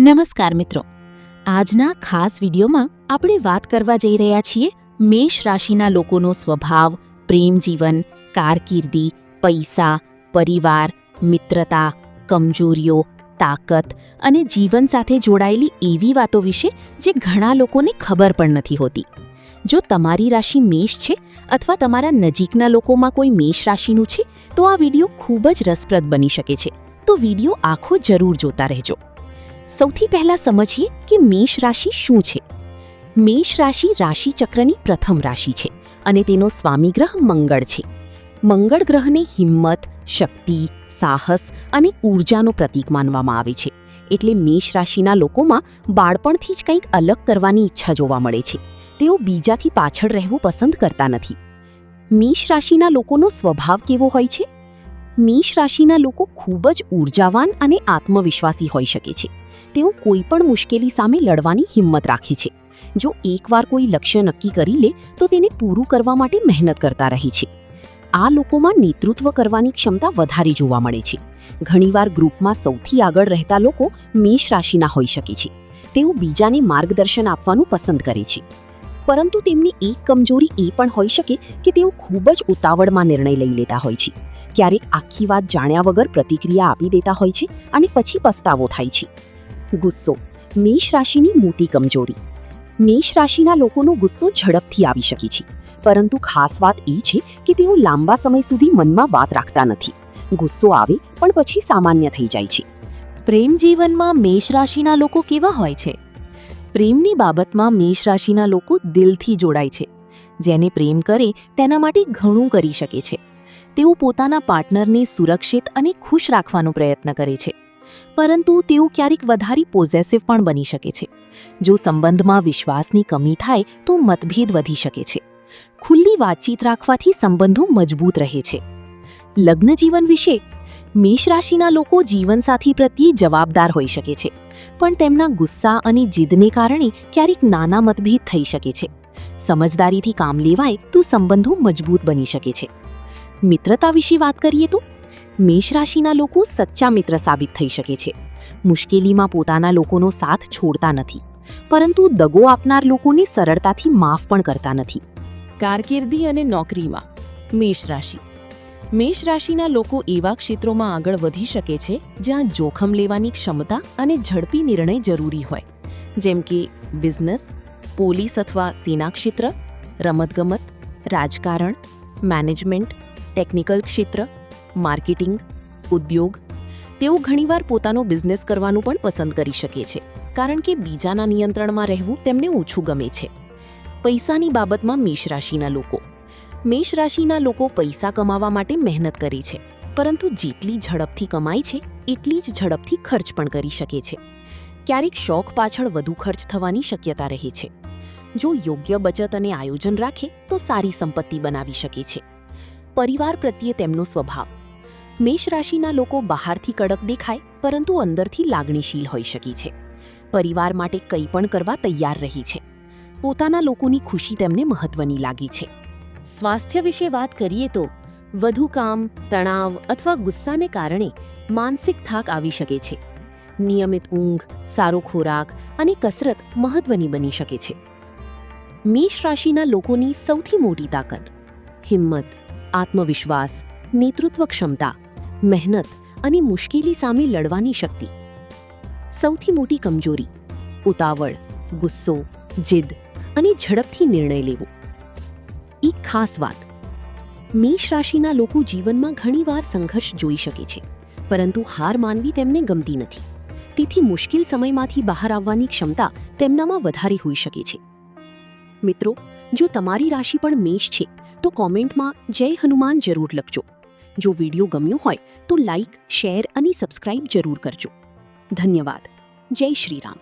નમસ્કાર મિત્રો, આજના ખાસ વિડીયોમાં આપણે વાત કરવા જઈ રહ્યા છીએ મેષ રાશિના લોકોનો સ્વભાવ, પ્રેમ જીવન, કારકિર્દી, પૈસા, પરિવાર, મિત્રતા, કમજોરીઓ, તાકાત અને જીવન સાથે જોડાયેલી એવી વાતો વિશે જે ઘણા લોકોને ખબર પણ નથી હોતી. જો તમારી રાશિ મેષ છે અથવા તમારા નજીકના લોકોમાં કોઈ મેષ રાશિનું છે તો આ વિડીયો ખૂબ જ રસપ્રદ બની શકે છે. તો વિડીયો આખો જરૂર જોતા રહેજો. સૌથી પહેલા સમજીએ કે મેષ રાશિ શું છે. મેષ રાશિ રાશિચક્રની પ્રથમ રાશિ છે અને તેનો સ્વામી ગ્રહ મંગળ છે. મંગળ ગ્રહને હિંમત, શક્તિ, સાહસ અને ઊર્જાનું પ્રતીક માનવામાં આવે છે. એટલે મેષ રાશિના લોકોમાં બાળપણથી જ કંઈક અલગ કરવાની ઈચ્છા જોવા મળે છે. તેઓ બીજાથી પાછળ રહેવું પસંદ કરતા નથી. મેષ રાશિના લોકોનો સ્વભાવ કેવો હોય છે? મેષ રાશિના લોકો ખૂબ જ ઊર્જાવાન અને આત્મવિશ્વાસી હોઈ શકે છે. તેઓ કોઈ પણ મુશ્કેલી સામે લડવાની હિંમત રાખે છે. જો એકવાર કોઈ લક્ષ્ય નક્કી કરી લે તો તેને પૂરું કરવા માટે મહેનત કરતા રહે છે. આ લોકોમાં નેતૃત્વ કરવાની ક્ષમતા વધારે જોવા મળે છે. ઘણીવાર ગ્રુપમાં સૌથી આગળ રહેતા લોકો મેષ રાશિના હોઈ શકે છે. તેઓ બીજાને માર્ગદર્શન આપવાનું પસંદ કરે છે. પરંતુ તેમની એક કમજોરી એ પણ હોઈ શકે કે તેઓ ખૂબ જ ઉતાવળમાં નિર્ણય લઈ લેતા હોય છે. ક્યારેક આખી વાત જાણ્યા વગર પ્રતિક્રિયા આપી દેતા હોય છે અને પછી પસ્તાવો થાય છે. ગુસ્સો, મેષ રાશિની મોટી કમજોરી. મેષ રાશિના લોકોનો ગુસ્સો ઝડપથી આવી શકે છે, પરંતુ ખાસ વાત એ છે કે તેઓ લાંબા સમય સુધી મનમાં વાત રાખતા નથી. ગુસ્સો આવે પણ પછી સામાન્ય થઈ જાય છે. પ્રેમ જીવનમાં મેષ રાશિના લોકો કેવા હોય છે? પ્રેમની બાબતમાં મેષ રાશિના લોકો દિલથી જોડાય છે. જેને પ્રેમ કરે તેના માટે ઘણું કરી શકે છે. તેઓ પોતાના પાર્ટનરને સુરક્ષિત અને ખુશ રાખવાનો પ્રયત્ન કરે છે. પરંતુ તેઓ ક્યારેક વધારે પોઝેસિવ પણ બની શકે છે. જો સંબંધમાં વિશ્વાસની કમી થાય તો મતભેદ વધી શકે છે. ખુલ્લી વાતચીત રાખવાથી સંબંધો મજબૂત રહે છે. લગ્ન જીવન વિશે, મેષ રાશિના લોકો જીવનસાથી પ્રત્યે જવાબદાર હોઈ શકે છે, પણ તેમના ગુસ્સા અને જીદને કારણે ક્યારેક નાના મતભેદ થઈ શકે છે. સમજદારીથી કામ લેવાય તો સંબંધો મજબૂત બની શકે છે. મિત્રતા વિશે વાત કરીએ તો મેષ રાશિના લોકો સચ્ચા મિત્ર સાબિત થઈ શકે છે. મુશ્કેલીમાં પોતાના લોકોનો સાથ છોડતા નથી, પરંતુ દગો આપનાર લોકોને સરળતાથી માફ પણ કરતા નથી. કારકિર્દી અને નોકરીમાં મેષ રાશિ. મેષ રાશિના લોકો એવા ક્ષેત્રોમાં આગળ વધી શકે છે જ્યાં જોખમ લેવાની ક્ષમતા અને ઝડપી નિર્ણય જરૂરી હોય, જેમ કે બિઝનેસ, પોલીસ અથવા સેના ક્ષેત્ર, રમતગમત, રાજકારણ, મેનેજમેન્ટ, ટેકનિકલ ક્ષેત્ર, માર્કેટિંગ, ઉદ્યોગ. તેઓ ઘણીવાર પોતાનો બિઝનેસ કરવાનું પણ પસંદ કરી શકે છે, કારણ કે બીજાના નિયંત્રણમાં રહેવું તેમને ઓછું ગમે છે. પૈસાની બાબતમાં મેષ રાશિના લોકો. મેષ રાશિના લોકો પૈસા કમાવા માટે મહેનત કરે છે, પરંતુ જેટલી ઝડપથી કમાય છે એટલી જ ઝડપથી ખર્ચ પણ કરી શકે છે. ક્યારેક શોખ પાછળ વધુ ખર્ચ થવાની શક્યતા રહે છે. જો યોગ્ય બચત અને આયોજન રાખે તો સારી સંપત્તિ બનાવી શકે છે. પરિવાર પ્રત્યે તેમનો સ્વભાવ. મેષ રાશિના લોકો બહારથી કડક દેખાય પરંતુ અંદરથી લાગણીશીલ હોઈ શકે છે. પરિવાર માટે કંઈ પણ કરવા તૈયાર રહે છે. પોતાના લોકોની ખુશી તેમને મહત્વની લાગે છે. સ્વાસ્થ્ય વિશે વાત કરીએ તો વધુ કામ, તણાવ અથવા ગુસ્સાને કારણે માનસિક થાક આવી શકે છે. નિયમિત ઊંઘ, સારો ખોરાક અને કસરત મહત્વની બની શકે છે. મેષ રાશિના લોકોની સૌથી મોટી તાકાત: હિંમત, આત્મવિશ્વાસ, નેતૃત્વ ક્ષમતા, મહેનત અને મુશ્કેલી સામે લડવાની શક્તિ. સૌથી મોટી કમજોરી: ઉતાવળ, ગુસ્સો, જીદ અને ઝડપથી નિર્ણય લેવો. એક ખાસ વાત: મેષ રાશિના લોકો જીવનમાં ઘણીવાર સંઘર્ષ જોઈ શકે છે, પરંતુ હાર માનવી તેમને ગમતી નથી. તેથી મુશ્કેલ સમયમાંથી બહાર આવવાની ક્ષમતા તેમનામાં વધારે હોઈ શકે છે. મિત્રો, જો તમારી રાશિ પણ મેષ છે તો કોમેન્ટમાં જય હનુમાન જરૂર લખજો. જો વિડીયો ગમ્યો હોય તો લાઇક, શેર અને સબસ્ક્રાઇબ જરૂર કરજો. ધન્યવાદ. જય શ્રી રામ.